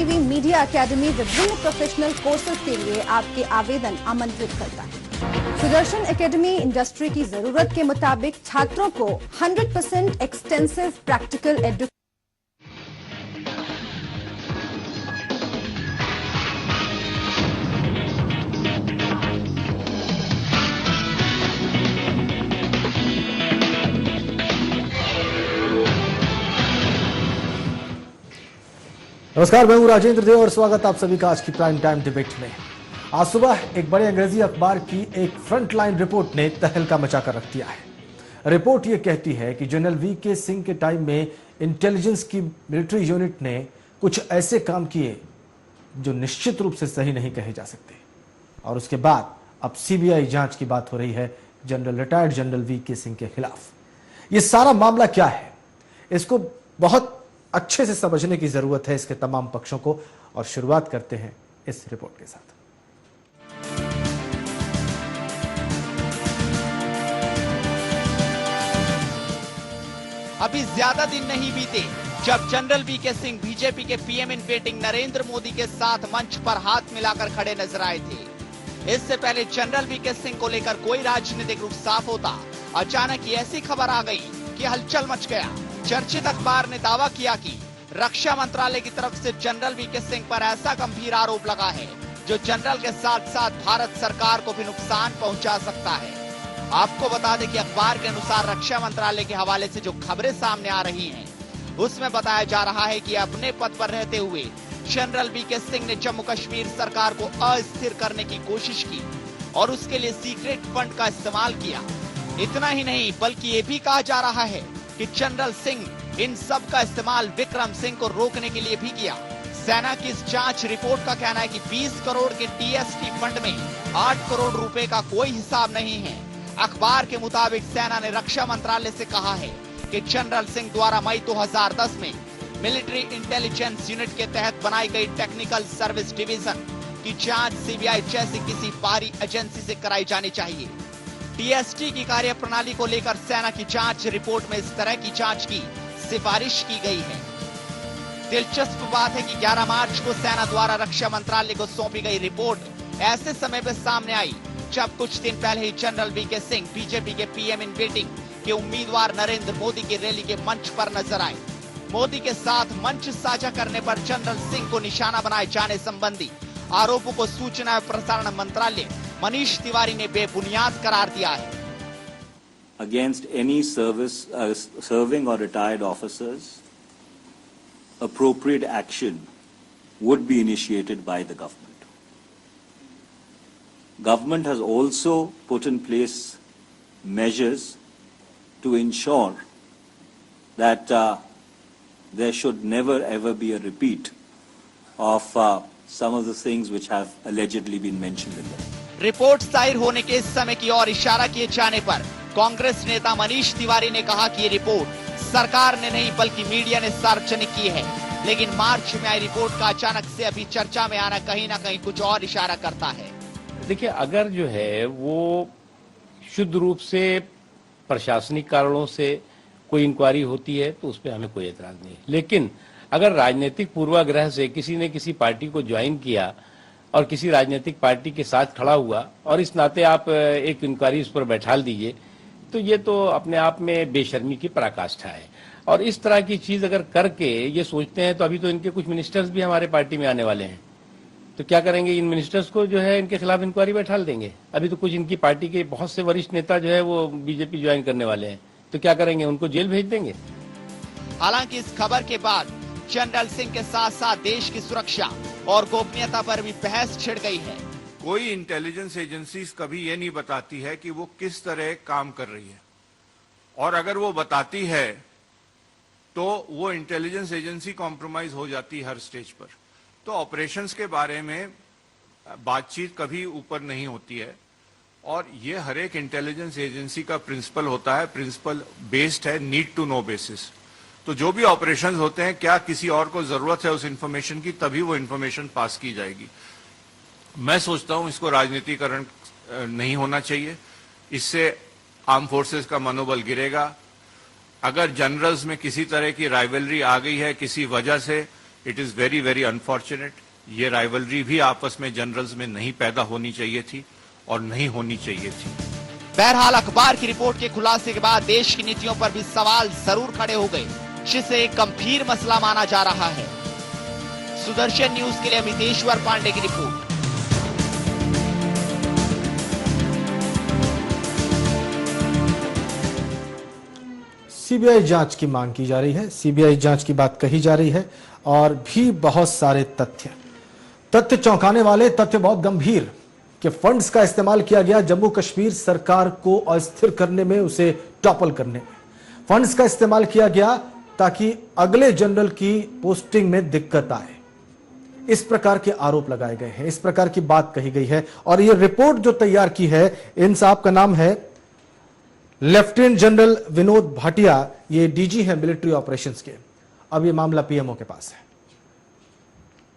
TV media academy विभिन्न professional courses के लिए आपके आवेदन आमंत्रित करता है। सुदर्शन एकेडमी इंडस्ट्री की जरूरत के मुताबिक छात्रों को 100% एक्सटेंसिव प्रैक्टिकल एजुकेशन नमस्कार, मैं हूं राजेंद्र देव और स्वागत आप सभी का आज की प्राइम टाइम डिबेट में। आज सुबह एक बड़े अंग्रेजी अखबार की एक फ्रंटलाइन रिपोर्ट ने तहलका मचाकर रख दिया है। रिपोर्ट यह कहती है कि जनरल वीके सिंह के टाइम में इंटेलिजेंस की मिलिट्री यूनिट ने कुछ ऐसे काम किए जो निश्चित रूप से सही नहीं कहे जा सकते, और उसके बाद अब सीबीआई जांच की बात हो रही है रिटायर्ड जनरल वीके सिंह के खिलाफ। यह सारा मामला क्या है, इसको बहुत अच्छे से समझने की जरूरत है, इसके तमाम पक्षों को। और शुरुआत करते हैं इस रिपोर्ट के साथ। अभी ज्यादा दिन नहीं बीते जब जनरल वीके सिंह बीजेपी के PM in waiting Narendra Modi के साथ मंच पर हाथ मिलाकर खड़े नजर आए थे। इससे पहले जनरल वीके सिंह को लेकर कोई राजनीतिक रुख साफ होता, अचानक ऐसी खबर आ गई कि हलचल मच गया। चर्चित अखबार ने दावा किया कि रक्षा मंत्रालय की तरफ से जनरल वीके सिंह पर ऐसा गंभीर आरोप लगा है जो जनरल के साथ साथ भारत सरकार को भी नुकसान पहुंचा सकता है। आपको बता दें कि अखबार के अनुसार रक्षा मंत्रालय के हवाले से जो खबरें सामने आ रही हैं, उसमें बताया जा रहा है कि अपने पद पर रहते हुए जनरल वीके सिंह ने जम्मू कश्मीर सरकार को अस्थिर करने की कोशिश की और उसके लिए सीक्रेट फंड का इस्तेमाल किया। इतना ही नहीं, बल्कि ये भी कहा जा रहा है कि जनरल सिंह इन सब का इस्तेमाल विक्रम सिंह को रोकने के लिए भी किया। सेना की इस जांच रिपोर्ट का कहना है कि 20 करोड़ के टीएसटी फंड में 8 करोड़ रुपए का कोई हिसाब नहीं है। अखबार के मुताबिक सेना ने रक्षा मंत्रालय से कहा है कि जनरल सिंह द्वारा मई 2010 में मिलिट्री इंटेलिजेंस यूनिट के तहत बनाई गई टेक्निकल सर्विस डिवीजन की जांच सीबीआई जैसी किसी बाहरी एजेंसी से कराई जानी चाहिए। टीएसटी की कार्यप्रणाली को लेकर सेना की जांच रिपोर्ट में इस तरह की जांच की सिफारिश की गई है। दिलचस्प बात है कि 11 मार्च को सेना द्वारा रक्षा मंत्रालय को सौंपी गई रिपोर्ट ऐसे समय पर सामने आई जब कुछ दिन पहले ही जनरल वीके सिंह बीजेपी के पीएम इन वेटिंग के उम्मीदवार नरेंद्र मोदी की रैली के मंच पर नजर आए। मोदी के साथ मंच साझा करने पर जनरल सिंह को निशाना बनाए जाने संबंधी आरोपों को सूचना एवं प्रसारण मंत्रालय मनीष तिवारी ने बेबुनियाद करार दिया है। Against any serving or retired officers, appropriate action would be initiated by the government. Government has also put in place measures to ensure that there should never ever be a repeat of some of the things which have allegedly been mentioned in them. Report जाहिर होने के इस समय की ओर इशारा किए जाने पर कांग्रेस नेता मनीष तिवारी ने कहा कि ये रिपोर्ट सरकार ने नहीं बल्कि मीडिया ने सार्वजनिक की है। लेकिन मार्च में आई रिपोर्ट का अचानक से अभी चर्चा में आना कहीं ना कहीं कुछ और इशारा करता है। देखिए, अगर जो है वो शुद्ध रूप से प्रशासनिक कारणों से कोई इंक्वायरी होती है तो उस पर हमें कोई एतराज नहीं है। लेकिन अगर राजनीतिक पूर्वाग्रह से किसी ने किसी पार्टी को ज्वाइन किया और किसी राजनीतिक पार्टी के साथ खड़ा हुआ और इस नाते आप एक इंक्वायरी उस पर बैठाल दीजिए, तो ये तो अपने आप में बेशर्मी की पराकाष्ठा है। और इस तरह की चीज अगर करके ये सोचते हैं, तो अभी तो इनके कुछ मिनिस्टर्स भी हमारे पार्टी में आने वाले हैं, तो क्या करेंगे? इन मिनिस्टर्स को जो है इनके खिलाफ इंक्वायरी बैठाल देंगे। अभी तो कुछ इनकी पार्टी के बहुत से वरिष्ठ नेता जो है वो बीजेपी ज्वाइन करने वाले हैं, तो क्या करेंगे? उनको जेल भेज देंगे। हालांकि इस खबर के बाद जनरल सिंह के साथ साथ देश की सुरक्षा और गोपनीयता पर भी बहस छिड़ गई है। कोई इंटेलिजेंस एजेंसी कभी ये नहीं बताती है कि वो किस तरह काम कर रही है, और अगर वो बताती है तो वो इंटेलिजेंस एजेंसी कॉम्प्रोमाइज हो जाती है हर स्टेज पर। तो ऑपरेशंस के बारे में बातचीत कभी ऊपर नहीं होती है, और ये हर एक इंटेलिजेंस एजेंसी का प्रिंसिपल होता है, प्रिंसिपल बेस्ड है, नीड टू नो बेसिस। तो जो भी ऑपरेशंस होते हैं, क्या किसी और को जरूरत है उस इंफॉर्मेशन की, तभी वो इंफॉर्मेशन पास की जाएगी। मैं सोचता हूं इसको राजनीतिकरण नहीं होना चाहिए, इससे आर्म फोर्सेस का मनोबल गिरेगा। अगर जनरल्स में किसी तरह की राइवलरी आ गई है किसी वजह से, it is very very unfortunate. ये राइवलरी भी आपस में जनरल्स में नहीं पैदा होनी चाहिए थी और नहीं होनी चाहिए थी। बहरहाल अखबार की रिपोर्ट के खुलासे के बाद देश की नीतियों पर भी सवाल जरूर खड़े हो गए, जिसे एक गंभीर मसला माना जा रहा है। सुदर्शन न्यूज के लिए अमितेश्वर पांडे की रिपोर्ट। सीबीआई जांच की मांग की जा रही है, सीबीआई जांच की बात कही जा रही है और भी बहुत सारे तथ्य चौंकाने वाले, तथ्य बहुत गंभीर कि फंड्स का इस्तेमाल किया गया जम्मू कश्मीर सरकार को अस्थिर करने में, उसे टॉपल करने में। फंड्स का इस्तेमाल किया गया ताकि अगले जनरल की पोस्टिंग में दिक्कत आए। इस प्रकार के आरोप लगाए गए हैं, इस प्रकार की बात कही गई है। और यह रिपोर्ट जो तैयार की है, इन साहब का नाम है लेफ्टिनेंट जनरल विनोद भाटिया, ये डीजी है मिलिट्री ऑपरेशंस के। अब ये मामला पीएमओ के पास है।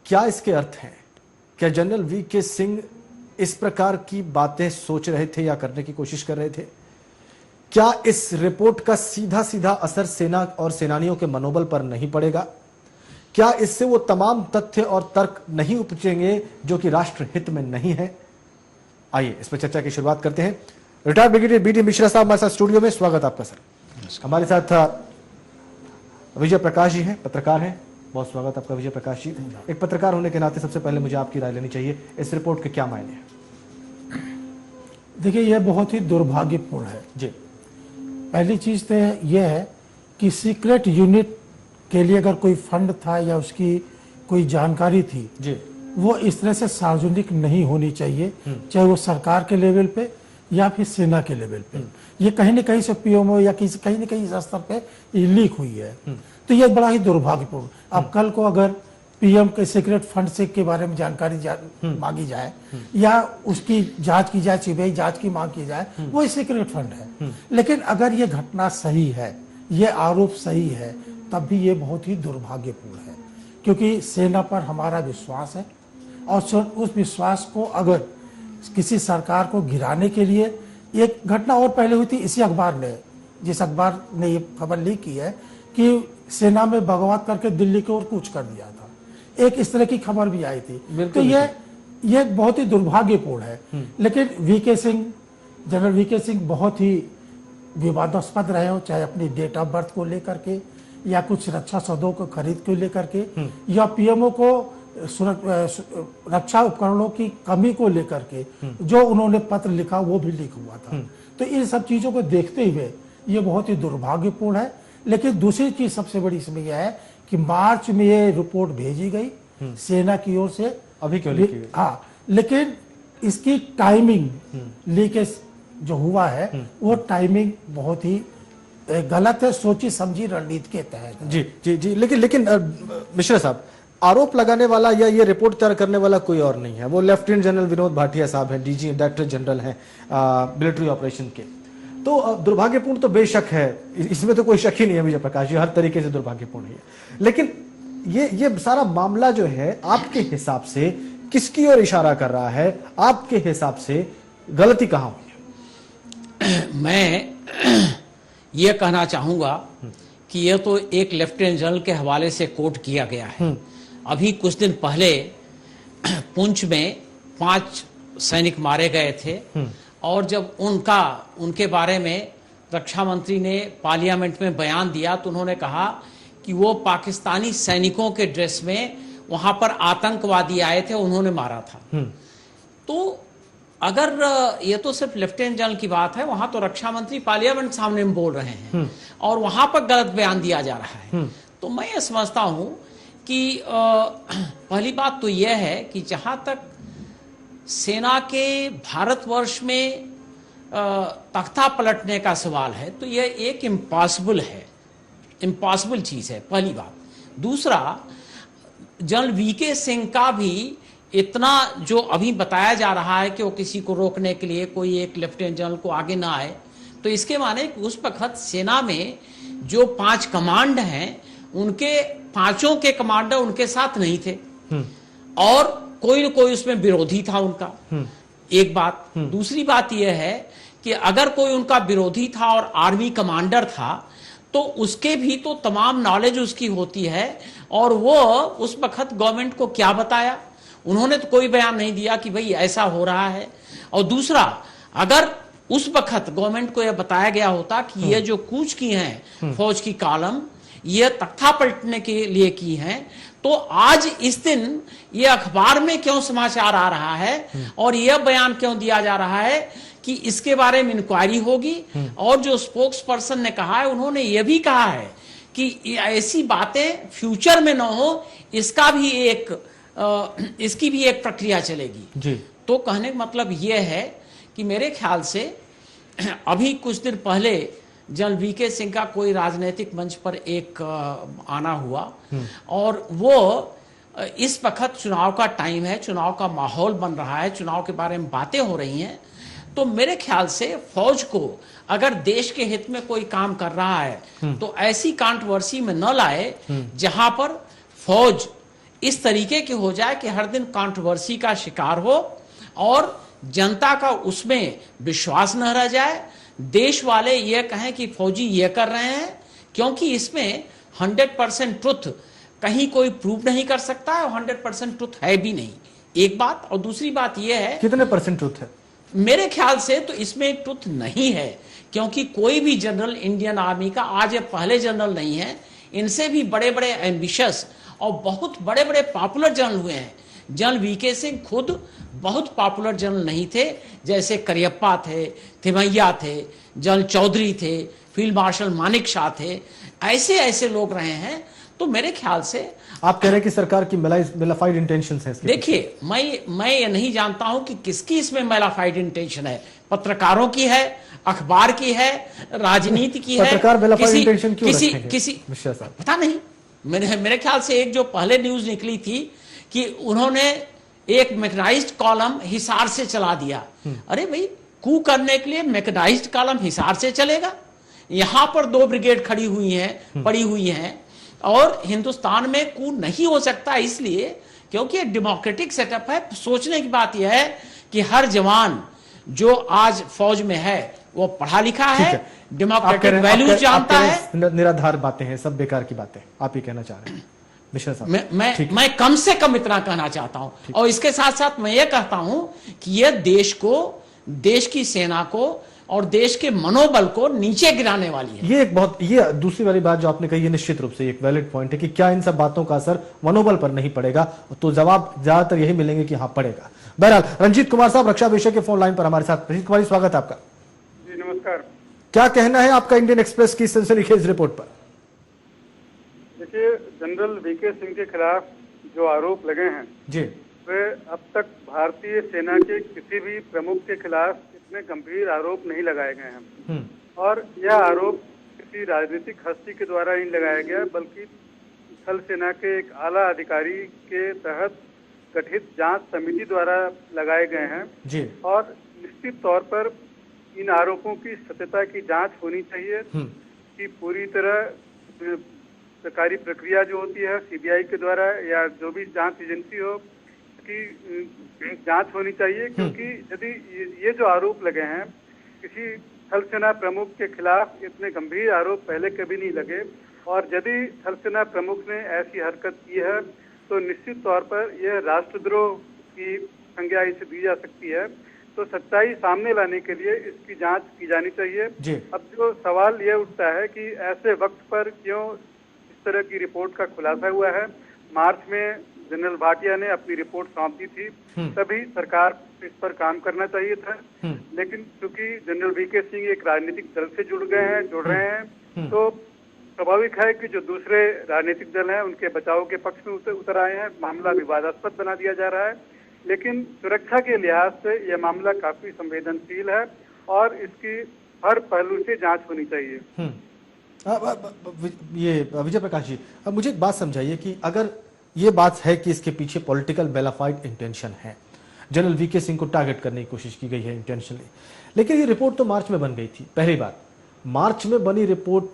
क्या इसके अर्थ हैं? क्या जनरल वीके सिंह इस प्रकार की बातें सोच रहे थे या करने की कोशिश कर रहे थे? क्या इस रिपोर्ट का सीधा सीधा असर सेना और सेनानियों के मनोबल पर नहीं पड़ेगा? क्या इससे वो तमाम तथ्य और तर्क नहीं उपजेंगे जो कि राष्ट्र हित में नहीं है? आइए इस पर चर्चा की शुरुआत करते हैं। रिटायर्ड ब्रिगेडियर बीडी मिश्रा साहब हमारे साथ स्टूडियो में, स्वागत आपका सर। हमारे साथ विजय प्रकाश जी हैं, पत्रकार हैं, बहुत स्वागत आपका विजय प्रकाश जी। एक पत्रकार होने के नाते सबसे पहले मुझे आपकी राय लेनी चाहिए, इस रिपोर्ट के क्या मायने हैं? देखिए, यह बहुत ही दुर्भाग्यपूर्ण है जी। पहली चीज तो यह है कि सीक्रेट यूनिट के लिए अगर कोई फंड था या उसकी कोई जानकारी थी जी, वो इस तरह से सार्वजनिक नहीं होनी चाहिए, चाहे वो सरकार के लेवल पे या फिर सेना के लेवल पे। ये कहीं न कहीं से पीएमओ या कहीं न कहीं स्तर पे ये लीक हुई है, तो ये बड़ा ही दुर्भाग्यपूर्ण। अब कल को अगर पीएम के सीक्रेट फंड से के बारे में जानकारी मांगी जाए या उसकी जांच की जाए, सीबीआई जांच की मांग की जाए, वो सीक्रेट फंड है। लेकिन अगर ये घटना सही है, ये आरोप सही है, तब भी ये बहुत ही दुर्भाग्यपूर्ण है, क्योंकि सेना पर हमारा विश्वास है और उस विश्वास को अगर किसी सरकार को गिराने के लिए, एक घटना और पहले हुई थी इसी अखबार ने, जिस अखबार ने ये खबर लीक की है कि सेना में बगावत करके दिल्ली की ओर कूच कर दिया था, एक इस तरह की खबर भी आई थी। तो ये बहुत ही दुर्भाग्यपूर्ण है। लेकिन VK Singh, general VK Singh बहुत ही विवादास्पद रहे हो, चाहे अपनी डेट ऑफ बर्थ को लेकर के या कुछ रक्षा सौदों को खरीद को लेकर के या पीएमओ को रक्षा उपकरणों की कमी को लेकर के जो उन्होंने पत्र लिखा वो भी लीक हुआ था। तो इन सब चीजों को देखते हुए ये बहुत ही दुर्भाग्यपूर्ण है। लेकिन दूसरी चीज सबसे बड़ी इसमें यह है कि मार्च में ये रिपोर्ट भेजी गई सेना की ओर से, अभी क्यों लिखी गई? हाँ, लेकिन इसकी टाइमिंग लीकेज जो हुआ है वो टाइमिंग बहुत ही गलत है, सोची समझी रणनीति के तहत। जी जी जी। लेकिन मिश्रा साहब, आरोप लगाने वाला या ये रिपोर्ट तैयार करने वाला कोई और नहीं है, वो लेफ्टिनेंट जनरल विनोद भाटिया साहब हैं, डीजी डायरेक्टर जनरल हैं मिलिट्री ऑपरेशन के। तो दुर्भाग्यपूर्ण तो बेशक है, इसमें तो कोई शक ही नहीं है विजय प्रकाश जी, हर तरीके से दुर्भाग्यपूर्ण है। लेकिन ये सारा मामला जो है आपके हिसाब से किसकी ओर इशारा कर रहा है? आपके हिसाब से गलती कहां हुई है? मैं ये कहना चाहूंगा कि यह तो एक लेफ्टिनेंट जनरल के हवाले से कोट किया गया है। अभी कुछ दिन पहले पुंछ में 5 सैनिक मारे गए थे और जब उनके बारे में रक्षा मंत्री ने पार्लियामेंट में बयान दिया तो उन्होंने कहा कि वो पाकिस्तानी सैनिकों के ड्रेस में वहां पर आतंकवादी आए थे, उन्होंने मारा था। तो अगर ये तो सिर्फ लेफ्टिनेंट जनरल की बात है, वहां तो रक्षा मंत्री पार्लियामेंट सामने में बोल रहे हैं और वहां पर गलत बयान दिया जा रहा है। तो मैं ये समझता हूं कि पहली बात तो यह है कि जहां तक सेना के भारतवर्ष में तख्ता पलटने का सवाल है तो यह एक इम्पॉसिबल चीज है, पहली बात। दूसरा, जनरल वीके सिंह का भी इतना जो अभी बताया जा रहा है कि वो किसी को रोकने के लिए कोई एक लेफ्टिनेंट जनरल को आगे ना आए, तो इसके माने कि उस वक्त सेना में जो 5 कमांड हैं उनके 5 के कमांडर उनके साथ नहीं थे और कोई न कोई उसमें विरोधी था उनका, एक बात। दूसरी बात यह है कि अगर कोई उनका विरोधी था और आर्मी कमांडर था तो उसके भी तो तमाम नॉलेज उसकी होती है, और वो उस वक्त गवर्नमेंट को क्या बताया, उन्होंने तो कोई बयान नहीं दिया कि भाई ऐसा हो रहा है। और दूसरा, अगर उस वक्त गवर्नमेंट को यह बताया गया होता कि ये जो कूच की हैं फौज की कॉलम, ये तख्ता पलटने के लिए की हैं, तो आज इस दिन ये अखबार में क्यों समाचार आ रहा है और यह बयान क्यों दिया जा रहा है कि इसके बारे में इंक्वायरी होगी। और जो स्पोक्स पर्सन ने कहा है, उन्होंने यह भी कहा है कि ऐसी बातें फ्यूचर में न हो, इसका भी इसकी भी एक प्रक्रिया चलेगी जी। तो कहने का मतलब यह है कि मेरे ख्याल से अभी कुछ दिन पहले जनरल वीके सिंह का कोई राजनीतिक मंच पर एक आना हुआ, और वो इस वक्त चुनाव का टाइम है, चुनाव का माहौल बन रहा है, चुनाव के बारे में बातें हो रही हैं, तो मेरे ख्याल से फौज को अगर देश के हित में कोई काम कर रहा है तो ऐसी कंट्रोवर्सी में न लाए जहां पर फौज इस तरीके की हो जाए कि हर दिन कंट्रोवर्सी का शिकार हो और जनता का उसमें विश्वास न रह जाए। देश वाले ये कहें कि फौजी ये कर रहे हैं, क्योंकि इसमें 100% ट्रुथ कहीं कोई प्रूव नहीं कर सकता है, और 100% ट्रुथ है भी नहीं, एक बात। और दूसरी बात यह है, कितने % ट्रुथ है? मेरे ख्याल से तो इसमें ट्रुथ नहीं है, क्योंकि कोई भी जनरल इंडियन आर्मी का, आज ये पहले जनरल नहीं है, इनसे भी बड़े बड़े एम्बिशियस और बहुत बड़े बड़े पॉपुलर जनरल हुए हैं। जनरल वीके सिंह खुद बहुत पॉपुलर जनरल नहीं थे, जैसे करियप्पा थे, थिमैया थे, जनरल चौधरी थे, फील्ड मार्शल मानिक शाह थे, ऐसे ऐसे लोग रहे हैं। तो मेरे ख्याल से आप कह रहे हैं कि सरकार की मेलाफाइड इंटेंशंस हैं। देखिए, मैं ये नहीं जानता हूं कि किसकी इसमें मेलाफाइड इंटेंशन है, पत्रकारों की है, अखबार की है, राजनीति की है, पत्रकार मेलाफाइड इंटेंशन क्यों रखेंगे? किसी मिश्रा साहब, पता नहीं, मेरे ख्याल से एक जो पहले न्यूज निकली थी कि उन्होंने एक मैकेनाइज्ड कॉलम हिसार से चला दिया। अरे भाई, कू करने के लिए मैकेनाइज्ड कॉलम हिसार से चलेगा? यहां पर 2 ब्रिगेड खड़ी हुई हैं, पड़ी हुई हैं, और हिंदुस्तान में कू नहीं हो सकता, इसलिए क्योंकि एक डेमोक्रेटिक सेटअप है। सोचने की बात यह है कि हर जवान जो आज फौज में है वो पढ़ा लिखा है, डेमोक्रेटिक वैल्यूज जानता है। निराधार बातें हैं, सब बेकार की बातें आप ये कहना चाह रहे हैं मिश्रा साहब? मैं कम से कम इतना कहना चाहता हूं, और इसके साथ साथ मैं ये कहता हूं कि यह देश को, देश की सेना को और देश के मनोबल को नीचे गिराने वाली है। ये दूसरी वाली बात जो आपने कही, ये निश्चित रूप से एक वैलिड पॉइंट है कि क्या इन सब बातों का असर मनोबल पर नहीं पड़ेगा, तो जवाब ज्यादातर यही मिलेंगे कि हाँ पड़ेगा। बहरहाल, रंजीत कुमार साहब रक्षा विषय के फोन लाइन पर हमारे साथ। रंजीत कुमार, स्वागत है आपका। जी नमस्कार। क्या कहना है आपका इंडियन एक्सप्रेस की सनसनीखेज रिपोर्ट पर? देखिए, जनरल वीके सिंह के खिलाफ जो आरोप लगे हैं जी, वे अब तक भारतीय सेना के किसी भी प्रमुख के खिलाफ इतने गंभीर आरोप नहीं लगाए गए हैं। और यह आरोप किसी राजनीतिक हस्ती के द्वारा नहीं लगाया गया, बल्कि थल सेना के एक आला अधिकारी के तहत गठित जांच समिति द्वारा लगाए गए हैं जी। और निश्चित तौर पर इन आरोपों की सत्यता की जांच होनी चाहिए कि पूरी तरह सरकारी प्रक्रिया जो होती है सीबीआई के द्वारा या जो भी जांच एजेंसी हो की जांच होनी चाहिए। क्योंकि यदि ये जो आरोप लगे हैं, किसी थल सेना प्रमुख के खिलाफ इतने गंभीर आरोप पहले कभी नहीं लगे, और यदि थल सेना प्रमुख ने ऐसी हरकत की है तो निश्चित तौर पर यह राष्ट्रद्रोह की संज्ञा इसे दी जा सकती है। तो सच्चाई सामने लाने के लिए इसकी जांच की जानी चाहिए। अब जो सवाल यह उठता है कि ऐसे वक्त पर क्यों इस तरह की रिपोर्ट का खुलासा हुआ है। मार्च में जनरल भाटिया ने अपनी रिपोर्ट सौंप दी थी, तभी सरकार इस पर काम करना चाहिए था। लेकिन क्योंकि जनरल वीके सिंह एक राजनीतिक दल से जुड़ रहे हैं, तो स्वाभाविक है कि जो दूसरे राजनीतिक दल हैं उनके बचाव के पक्ष में उतर आए हैं। मामला विवादास्पद बना दिया जा रहा है, लेकिन सुरक्षा के लिहाज से यह मामला काफी संवेदनशील है और इसकी हर पहलू से जांच होनी चाहिए। ये विजय प्रकाश जी, अब मुझे एक बात समझाइए कि अगर ये बात है कि इसके पीछे पॉलिटिकल बेलाफाइड इंटेंशन है, जनरल वीके सिंह को टारगेट करने की कोशिश की गई है इंटेंशनली, लेकिन ये रिपोर्ट तो मार्च में बन गई थी। पहली बात, मार्च में बनी रिपोर्ट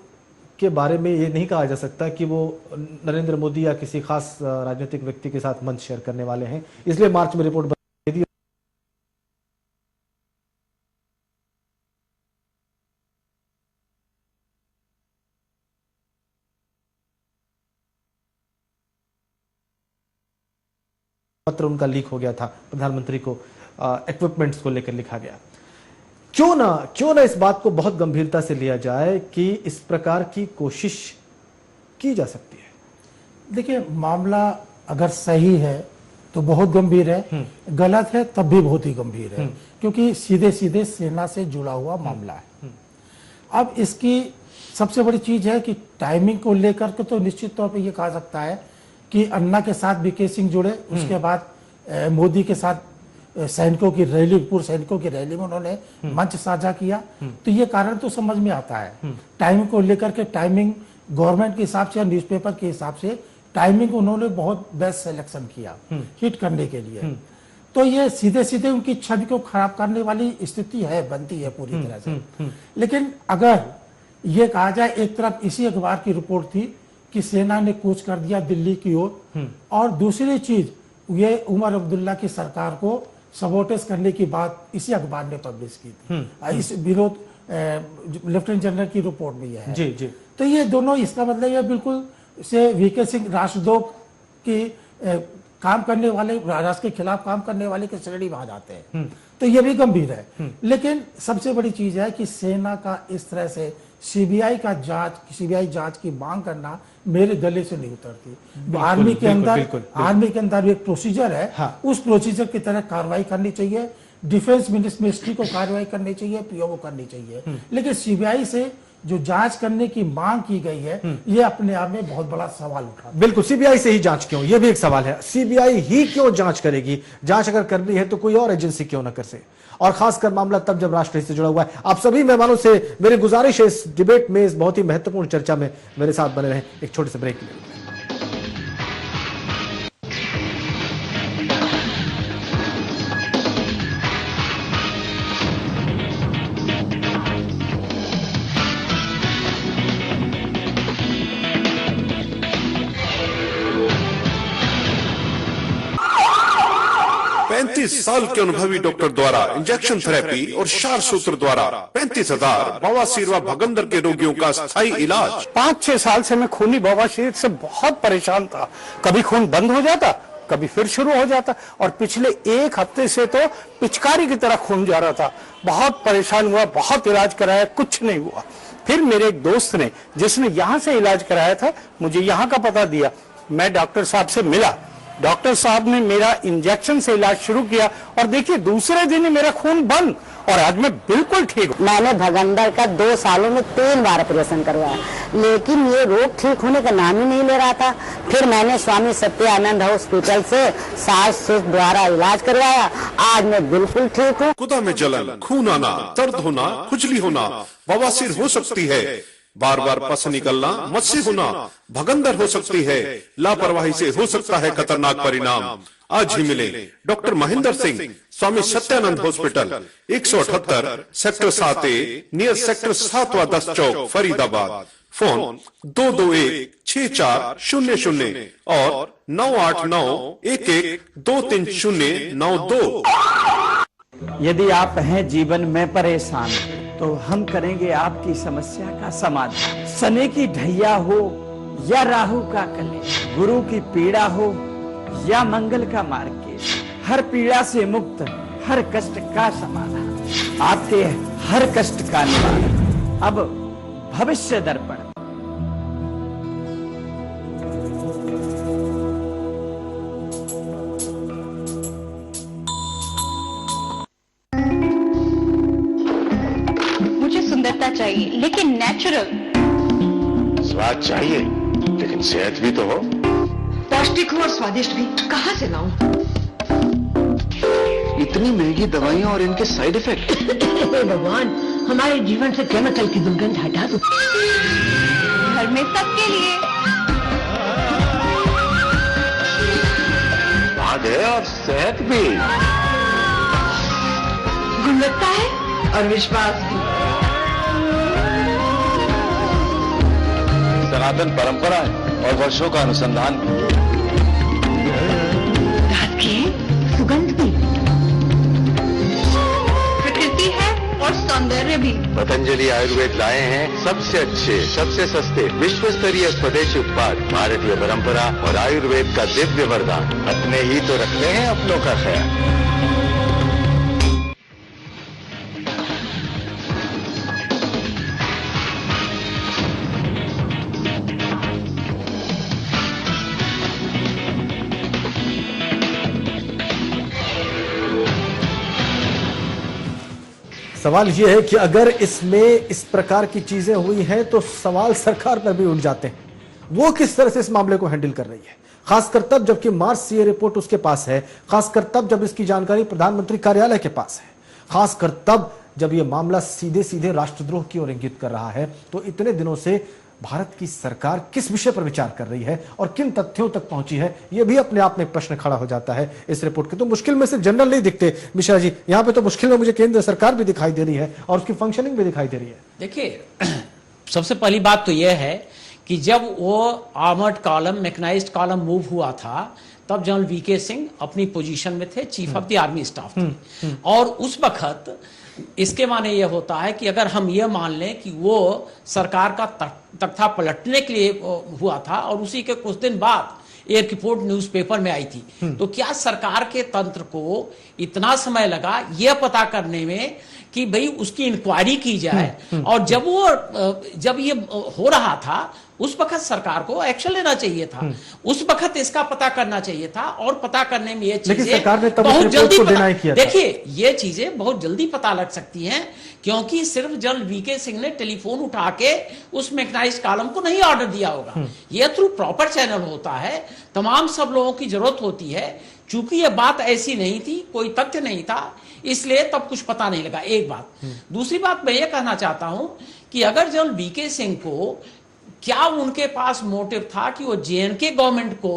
के बारे में ये नहीं कहा जा सकता कि वो नरेंद्र मोदी या किसी खास राजनीतिक व्यक्ति के साथ मंच शेयर करने वाले हैं, इसलिए मार्च में रिपोर्ट बन गई थी। पत्र उनका लीक हो गया था, प्रधानमंत्री को इक्विपमेंट्स को लेकर लिखा गया। क्यों ना इस बात को बहुत गंभीरता से लिया जाए कि इस प्रकार की कोशिश की जा सकती है। देखिए, मामला अगर सही है तो बहुत गंभीर है, गलत है तब भी बहुत ही गंभीर है, क्योंकि सीधे सीधे सेना से जुड़ा हुआ मामला है। अब इसकी सबसे बड़ी चीज है कि टाइमिंग को लेकर के तो निश्चित तौर पे ये कहा सकता है कि अन्ना के साथ वीके सिंह जुड़े, उसके बाद मोदी के साथ सैनिकों की रैली, पूर्व सैनिकों की रैली में उन्होंने मंच साझा किया, तो ये कारण तो समझ में आता है। टाइमिंग को लेकर के टाइमिंग गवर्नमेंट के हिसाब से या न्यूज़पेपर के हिसाब से टाइमिंग उन्होंने बहुत बेस्ट सिलेक्शन किया हिट करने के लिए। तो ये सीधे सीधे उनकी छवि को खराब करने वाली स्थिति है, बनती है पूरी तरह से। लेकिन अगर ये कहा जाए, एक तरफ इसी अखबार की रिपोर्ट थी कि सेना ने कूच कर दिया दिल्ली की ओर, और दूसरी चीज ये उमर अब्दुल्ला की सरकार को सबोटेज करने की बात इसी अखबार ने पब्लिश की थी। इस विरोध लेफ्टिनेंट जनरल की रिपोर्ट में यह है। जी जी। तो ये दोनों, इसका मतलब ये बिल्कुल से वीके सिंह राष्ट्रद्रोह की काम करने वाले, राष्ट्र के खिलाफ काम करने वाले की श्रेणी में आ जाते हैं। तो ये भी गंभीर है। लेकिन सबसे बड़ी चीज है कि सेना का इस तरह से सीबीआई जांच की मांग करना मेरे गले से नहीं उतरती। आर्मी के अंदर एक प्रोसीजर है, हाँ। उस प्रोसीजर की तरह कार्रवाई करनी चाहिए, डिफेंस मिनिस्ट्री को कार्रवाई करनी चाहिए, पीओ को करनी चाहिए। लेकिन सीबीआई से जो जांच करने की मांग की गई है, ये अपने आप में बहुत बड़ा सवाल उठा। बिल्कुल, सीबीआई से ही जांच क्यों, ये भी एक सवाल है। सीबीआई ही क्यों जांच करेगी? जांच अगर करनी है तो कोई और एजेंसी क्यों ना कर से, और खासकर मामला तब जब राष्ट्र से जुड़ा हुआ है। आप सभी मेहमानों से मेरी गुजारिश है, इस डिबेट में, इस बहुत ही महत्वपूर्ण चर्चा में मेरे साथ बने रहें। एक छोटे से ब्रेक ले। साल के अनुभवी डॉक्टर द्वारा इंजेक्शन थेरेपी और क्षार सूत्र द्वारा 35,000 बवासीर व भगंदर के रोगियों का स्थायी इलाज। 5-6 साल से मैं खूनी बवासीर से बहुत परेशान था। कभी खून बंद हो जाता, कभी फिर शुरू हो जाता, और पिछले 1 हफ्ते से तो पिचकारी की तरह खून जा रहा था। बहुत परेशान हुआ, बहुत इलाज कराया, कुछ नहीं हुआ। फिर मेरे एक दोस्त ने, जिसने यहाँ से इलाज कराया था, मुझे यहाँ का पता दिया। मैं डॉक्टर साहब से मिला, डॉक्टर साहब ने मेरा इंजेक्शन से इलाज शुरू किया, और देखिए दूसरे दिन ही मेरा खून बंद, और आज मैं बिल्कुल ठीक हूँ। मैंने भगंदर का 2 सालों में 3 बार ऑपरेशन करवाया, लेकिन ये रोग ठीक होने का नाम ही नहीं ले रहा था। फिर मैंने स्वामी सत्यानंद हॉस्पिटल से सास द्वारा इलाज करवाया, आज मैं बिल्कुल ठीक हूँ। गुदा में जलन, खून आना, दर्द होना, खुजली होना, बवासीर हो सकती है, बार बार पस निकलना, मस्सी होना, भगंदर हो सकती है, लापरवाही से हो सकता है खतरनाक परिणाम। आज ही मिले doctor Mahendra Singh, Swami Satyanand hospital, 178 sector 7A, near sector 7-10 चौक, फरीदाबाद। फोन 221-6400 और 989-11-23092। यदि आप हैं जीवन में परेशान तो हम करेंगे आपकी समस्या का समाधान। शनि की ढैया हो या राहु का कलेश, गुरु की पीड़ा हो या मंगल का मार्ग, हर पीड़ा से मुक्त, हर कष्ट का समाधान, आपके हर कष्ट का निवारण। अब भविष्य दर्पण। सुंदरता चाहिए लेकिन नेचुरल, स्वाद चाहिए लेकिन सेहत भी तो हो, पौष्टिक हो और स्वादिष्ट भी। कहाँ से लाऊं? इतनी महंगी दवाइयाँ और इनके साइड इफेक्ट। भगवान, हमारे जीवन से केमिकल की दुर्गंध हटा दो। घर में सबके लिए स्वाद है और सेहत भी, गुणवत्ता है और विश्वास भी। सनातन परंपरा है और वर्षों का अनुसंधान भी। रात की सुगंध भी, प्रकृति है और सौंदर्य भी। पतंजलि आयुर्वेद लाए हैं सबसे अच्छे, सबसे सस्ते, विश्व स्तरीय स्वदेशी उत्पाद, भारतीय परंपरा और आयुर्वेद का दिव्य वरदान। अपने ही तो रखते हैं अपनों का ख्याल। सवाल यह है कि अगर इसमें इस प्रकार की चीजें हुई हैं तो सवाल सरकार पर भी उठ जाते हैं। वो किस तरह से इस मामले को हैंडल कर रही है, खासकर तब जबकि मार्च से ये रिपोर्ट उसके पास है, खासकर तब जब इसकी जानकारी प्रधानमंत्री कार्यालय के पास है, खासकर तब जब यह मामला सीधे सीधे राष्ट्रद्रोह की ओर इंगित कर रहा है। तो इतने दिनों से भारत की सरकार किस विषय पर विचार कर रही है और किन तथ्यों तक पहुंची है, यह भी अपने आप में एक प्रश्न खड़ा हो जाता है इस रिपोर्ट के। तो मुश्किल में सिर्फ जनरल नहीं दिखते मिश्रा जी, यहां पे तो मुश्किल में मुझे केंद्र सरकार भी दिखाई दे रही है और उसकी फंक्शनिंग भी दिखाई दे रही है। देखिए, सबसे पहली बात तो यह है कि जब वो armoured column, mechanised column move हुआ था, तब जनरल वीके सिंह अपनी पोजीशन में थे, chief of the army staff थे। और उस वक्त इसके माने यह होता है कि अगर हम यह मान लें कि वो सरकार का तख्ता पलटने के लिए हुआ था और उसी के कुछ दिन बाद एक रिपोर्ट न्यूज़पेपर में आई थी, तो क्या सरकार के तंत्र को इतना समय लगा यह पता करने में कि भाई उसकी इंक्वायरी की जाए? और जब ये हो रहा था उस वक्त सरकार को एक्शन लेना चाहिए था, उस वक्त इसका पता करना चाहिए था। और पता करने में ये चीजें बहुत जल्दी देखिए, ये चीजें बहुत जल्दी पता लग सकती हैं, क्योंकि सिर्फ जनरल वीके सिंह ने टेलीफोन उठा के उस मैकेनाइज्ड कॉलम को नहीं ऑर्डर दिया होगा। यह थ्रू प्रॉपर चैनल होता है, तमाम सब लोगों की जरूरत होती है। चूंकि यह बात ऐसी नहीं थी, कोई तथ्य नहीं था, इसलिए तब कुछ पता नहीं लगा। एक बात। दूसरी बात मैं ये कहना चाहता हूं कि अगर जनरल वीके सिंह को क्या उनके पास मोटिव था कि वो जेएनके गवर्नमेंट को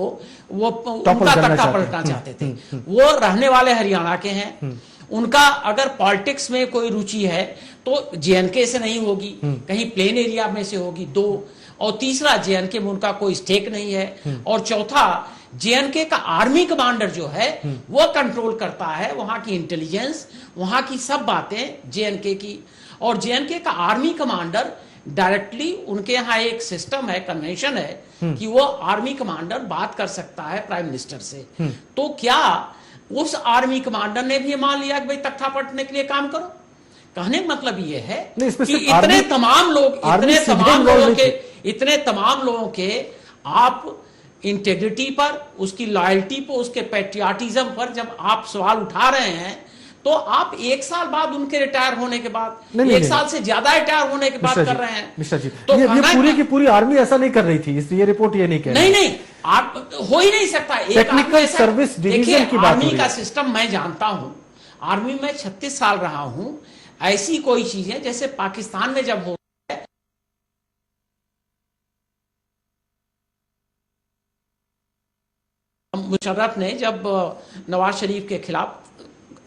वो उनका तख्ता पलटना चाहते थे? वो रहने वाले हरियाणा के हैं, उनका अगर पॉलिटिक्स में कोई रुचि है तो जेएनके से नहीं होगी, कहीं प्लेन एरिया में से होगी। दो, और तीसरा, जेएनके में उनका कोई स्टेक नहीं है। और चौथा, जेएनके का आर्मी कमांडर जो है वो कंट्रोल करता है वहां की इंटेलिजेंस, वहां की सब बातें जेएनके की। और जेएनके का आर्मी कमांडर डायरेक्टली, उनके यहाँ एक सिस्टम है, कन्वेंशन है कि वो आर्मी कमांडर बात कर सकता है प्राइम मिनिस्टर से। तो क्या उस आर्मी कमांडर ने भी मान लिया कि भाई तख्ता पलटने के लिए काम करो? कहने का मतलब ये है कि इतने तमाम लोगों के आप इंटेग्रिटी पर, उसकी लॉयल्टी पर, उसके पैट्रियाटिज्म पर जब आप सवाल उठा रहे हैं, तो आप एक साल बाद उनके रिटायर होने के बाद, एक साल से ज्यादा रिटायर होने के बाद कर रहे हैं। मिश्रा जी, तो ये पूरी की पूरी आर्मी ऐसा नहीं कर रही थी, इसलिए ये रिपोर्ट ये नहीं कह रही। नहीं, आप हो ही नहीं सकता। टेक्निकल सर्विस डिवीजन की बात हो रही है। आर्मी का सिस्टम मैं जानता हूं, आर्मी में 36 साल रहा हूं। ऐसी कोई चीज है जैसे पाकिस्तान में जब हो मुशर्रफ ने जब नवाज शरीफ के खिलाफ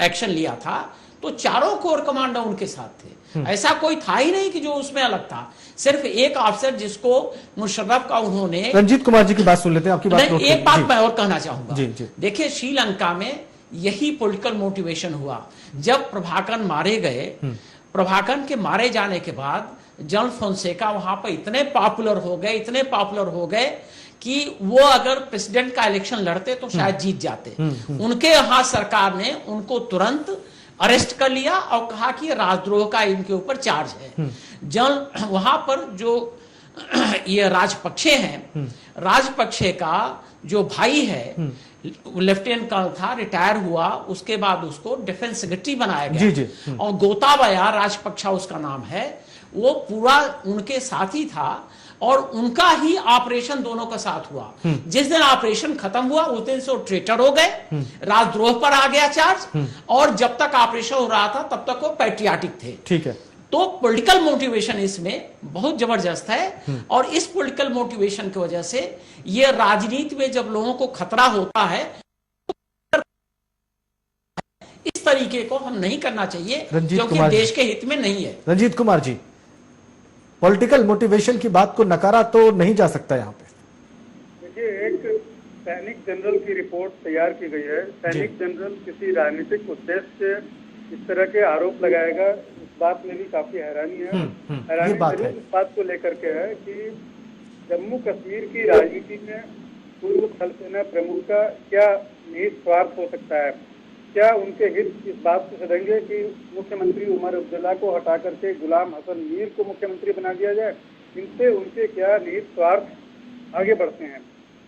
एक्शन लिया था, तो चारों कोर कमांडर उनके साथ थे। ऐसा कोई था ही नहीं कि जो उसमें अलग था। सिर्फ एक अफसर जिसको मुशर्रफ का उन्होंने। रंजीत कुमार जी की बात सुन लेते हैं, आपकी बात। एक बात मैं और कहना चाहूंगा। देखिए, श्रीलंका में यही पॉलिटिकल मोटिवेशन हुआ। जब प्रभाकर मारे गए, प्रभाकर के मारे जाने के बाद जनरल फोंसेका वहां पर इतने पॉपुलर हो गए कि वो अगर प्रेसिडेंट का इलेक्शन लड़ते तो शायद जीत जाते। उनके यहां सरकार ने उनको तुरंत अरेस्ट कर लिया और कहा कि राजद्रोह का इनके ऊपर चार्ज है। वहां पर जो ये राजपक्षे हैं, राजपक्षे का जो भाई है, लेफ्टिनेंट कर्नल था, रिटायर हुआ, उसके बाद उसको डिफेंस सेक्रेटरी बनाया गया। और गोताबाया राजपक्षा उसका नाम है, वो पूरा उनके साथ ही था और उनका ही ऑपरेशन दोनों का साथ हुआ। जिस दिन ऑपरेशन खत्म हुआ उस दिन से वो ट्रेटर हो गए, राजद्रोह पर आ गया चार्ज, और जब तक ऑपरेशन हो रहा था तब तक वो पैट्रियाटिक थे। ठीक है। तो पॉलिटिकल मोटिवेशन इसमें बहुत जबरदस्त है। और इस पॉलिटिकल मोटिवेशन की वजह से ये राजनीति में जब लोगों को खतरा होता है, इस तरीके को हम नहीं करना चाहिए, क्योंकि देश के हित में नहीं है। रंजीत कुमार जी, पॉलिटिकल मोटिवेशन की बात को नकारा तो नहीं जा सकता यहाँ पे। देखिए, एक सैनिक जनरल की रिपोर्ट तैयार की गई है। सैनिक जनरल किसी राजनीतिक उद्देश्य से इस तरह के आरोप लगाएगा, बात में भी काफी हैरानी है। ये हैरानी बात जरूर है। इस बात को लेकर के है कि जम्मू कश्मीर की राजनीति में पूर्व थल सेना प्रमुख का क्या निहित स्वार्थ हो सकता है? क्या उनके हित इस बात से सधेंगे कि मुख्यमंत्री उमर अब्दुल्ला को हटा करके गुलाम हसन मीर को मुख्यमंत्री बना दिया जाए? इनसे उनके क्या निहित स्वार्थ आगे बढ़ते हैं?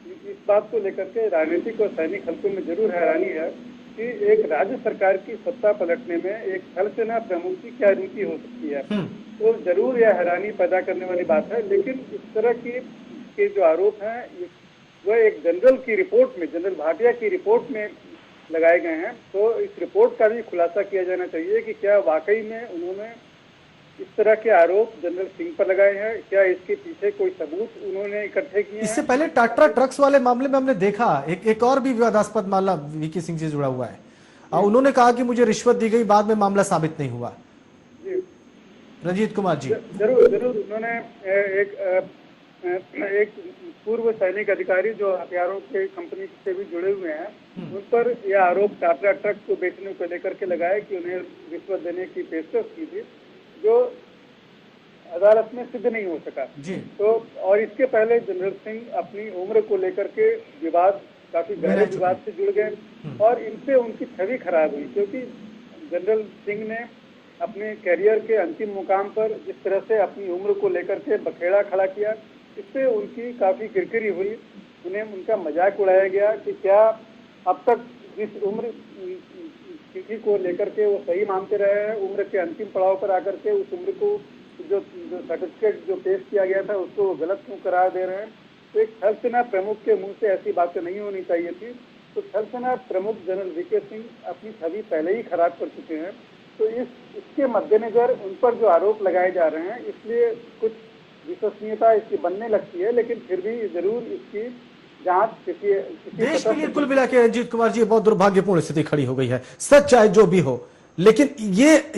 इस बात को लेकर के राजनीतिक और सैनिक हलकों में जरूर हैरानी है कि एक राज्य सरकार की सत्ता पलटने में एक थल सेना प्रमुख की क्या रुचि हो सकती है। तो जरूर यह हैरानी पैदा करने वाली बात है। लेकिन इस तरह के जो आरोप हैं वह एक जनरल की रिपोर्ट में, जनरल भाटिया की रिपोर्ट में लगाए गए हैं। तो इस रिपोर्ट का भी खुलासा किया जाना चाहिए कि क्या वाकई में उन्होंने इस तरह के आरोप जनरल सिंह पर लगाए हैं, क्या इसके पीछे कोई सबूत उन्होंने इकट्ठे किए हैं? इससे पहले टाटा ट्रक्स वाले मामले में हमने देखा एक और भी विवादास्पद मामला वीके सिंह से जुड़ा हुआ है। उन्होंने कहा कि मुझे रिश्वत दी गई, बाद में मामला साबित नहीं हुआ। जी रंजीत कुमार जी, जरूर उन्होंने एक पूर्व सैनिक अधिकारी जो हथियारों के कंपनी से भी जुड़े हुए हैं, उन पर यह आरोप टाटा ट्रक को बेचने को लेकर के लगाया कि उन्हें रिश्वत देने की पेशकश की थी, जो अदालत में सिद्ध नहीं हो सका। जी। तो और इसके पहले जनरल सिंह अपनी उम्र को लेकर के विवाद, काफी गहरे विवाद से जुड़ गए और इनसे उनकी छवि खराब हुई, क्योंकि जनरल सिंह ने अपने कैरियर के अंतिम मुकाम पर जिस तरह से अपनी उम्र को लेकर के बखेड़ा खड़ा किया, इससे उनकी काफी किरकिरी हुई। उन्हें उनका मजाक उड़ाया गया कि क्या अब तक जिस उम्र किसी को लेकर के वो सही मानते रहे हैं, उम्र के अंतिम पड़ाव पर आकर के उस उम्र को जो सर्टिफिकेट जो पेश किया गया था उसको वो गलत क्यों करार दे रहे हैं? तो एक थल सेना प्रमुख के मुंह से ऐसी बातें नहीं होनी चाहिए थी। तो थल सेना प्रमुख जनरल वीके सिंह अपनी छवि पहले ही खराब कर चुके हैं। तो इसके मद्देनजर उन पर जो आरोप लगाए जा रहे हैं, इसलिए कुछ विश्वसनीयता इसकी बनने लगती है, लेकिन फिर भी जरूर इसकी जांच किसी देश के लिए कुल मिला के रंजीत कुमार जी बहुत दुर्भाग्यपूर्ण स्थिति खड़ी हो गई है। सच चाहे जो भी हो, लेकिन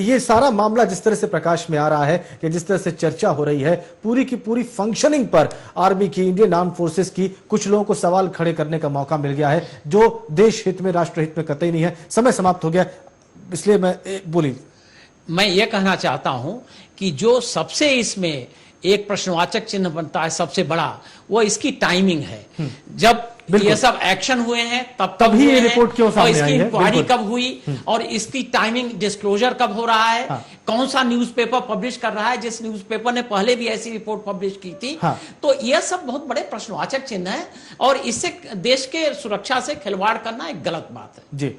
ये सारा मामला जिस तरह से प्रकाश में आ रहा है कि जिस तरह से चर्चा हो रही है, पूरी की पूरी फंक्शनिंग पर आर्मी की, इंडियन आर्म फोर्सेस की कुछ लोगों को सवाल खड़े करने का मौका मिल गया है, जो देश हित में, राष्ट्र हित में कतई नहीं है। समय समाप्त हो गया, इसलिए मैं ये कहना चाहता हूं कि जो सबसे इसमें एक प्रश्नवाचक चिन्ह बनता है सबसे बड़ा, वो इसकी टाइमिंग है। जब ये सब एक्शन हुए हैं तभी ये रिपोर्ट क्यों सामने आई है, और इसकी इंक्वायरी कब हुई और इसकी टाइमिंग, डिस्क्लोजर कब हो रहा है, कौन सा न्यूज़पेपर पब्लिश कर रहा है, जिस न्यूज़पेपर ने पहले भी ऐसी रिपोर्ट पब्लिश की थी। तो ये सब बहुत बड़े प्रश्नवाचक चिन्ह है और इससे देश के सुरक्षा से खिलवाड़ करना एक गलत बात है। जी,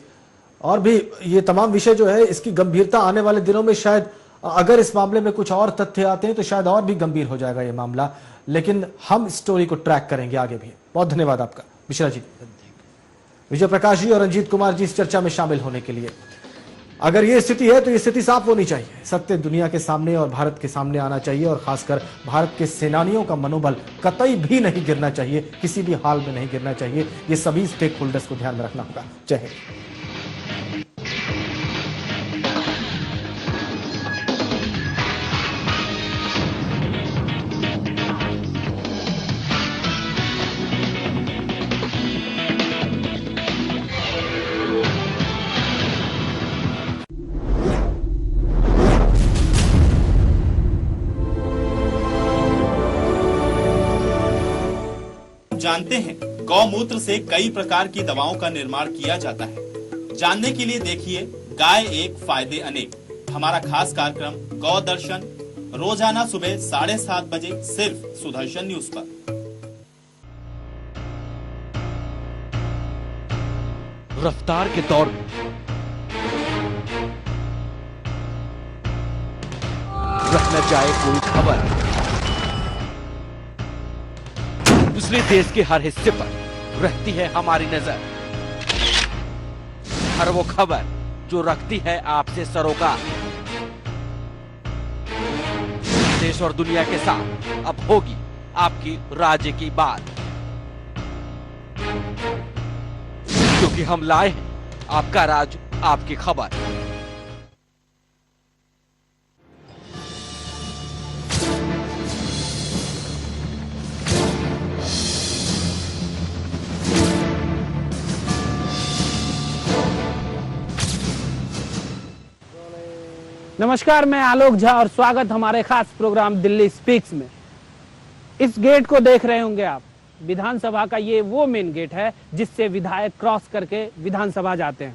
और भी ये तमाम विषय जो है, इसकी गंभीरता आने वाले दिनों में शायद अगर इस मामले में कुछ और तथ्य आते हैं तो शायद और भी गंभीर हो जाएगा ये मामला, लेकिन हम स्टोरी को ट्रैक करेंगे आगे भी। बहुत धन्यवाद आपका मिश्रा जी, विजय प्रकाश जी और रंजीत कुमार जी इस चर्चा में शामिल होने के लिए। अगर ये स्थिति है तो ये स्थिति साफ होनी चाहिए, सत्य दुनिया के सामने और भारत के सामने आना चाहिए, और खासकर भारत के सेनानियों का मनोबल कतई भी नहीं गिरना चाहिए, किसी भी हाल में नहीं गिरना चाहिए। ये सभी स्टेक होल्डर्स को ध्यान में रखना होगा। जय हिंद। जानते हैं गौमूत्र से कई प्रकार की दवाओं का निर्माण किया जाता है। जानने के लिए देखिए गाय एक फायदे अनेक, हमारा खास कार्यक्रम गौ दर्शन, रोजाना सुबह 7:30 बजे सिर्फ सुदर्शन न्यूज पर। रफ्तार के दौर में रख न जाए कोई खबर, इसलिए देश के हर हिस्से पर रहती है हमारी नजर। हर वो खबर जो रखती है आपसे सरोकार, देश और दुनिया के साथ अब होगी आपकी राज्य की बात, क्योंकि हम लाए हैं आपका राज, आपकी खबर। नमस्कार, मैं आलोक झा और स्वागत हमारे खास प्रोग्राम दिल्ली स्पीक्स में। इस गेट को देख रहे होंगे आप, विधानसभा का ये वो मेन गेट है जिससे विधायक क्रॉस करके विधानसभा जाते हैं।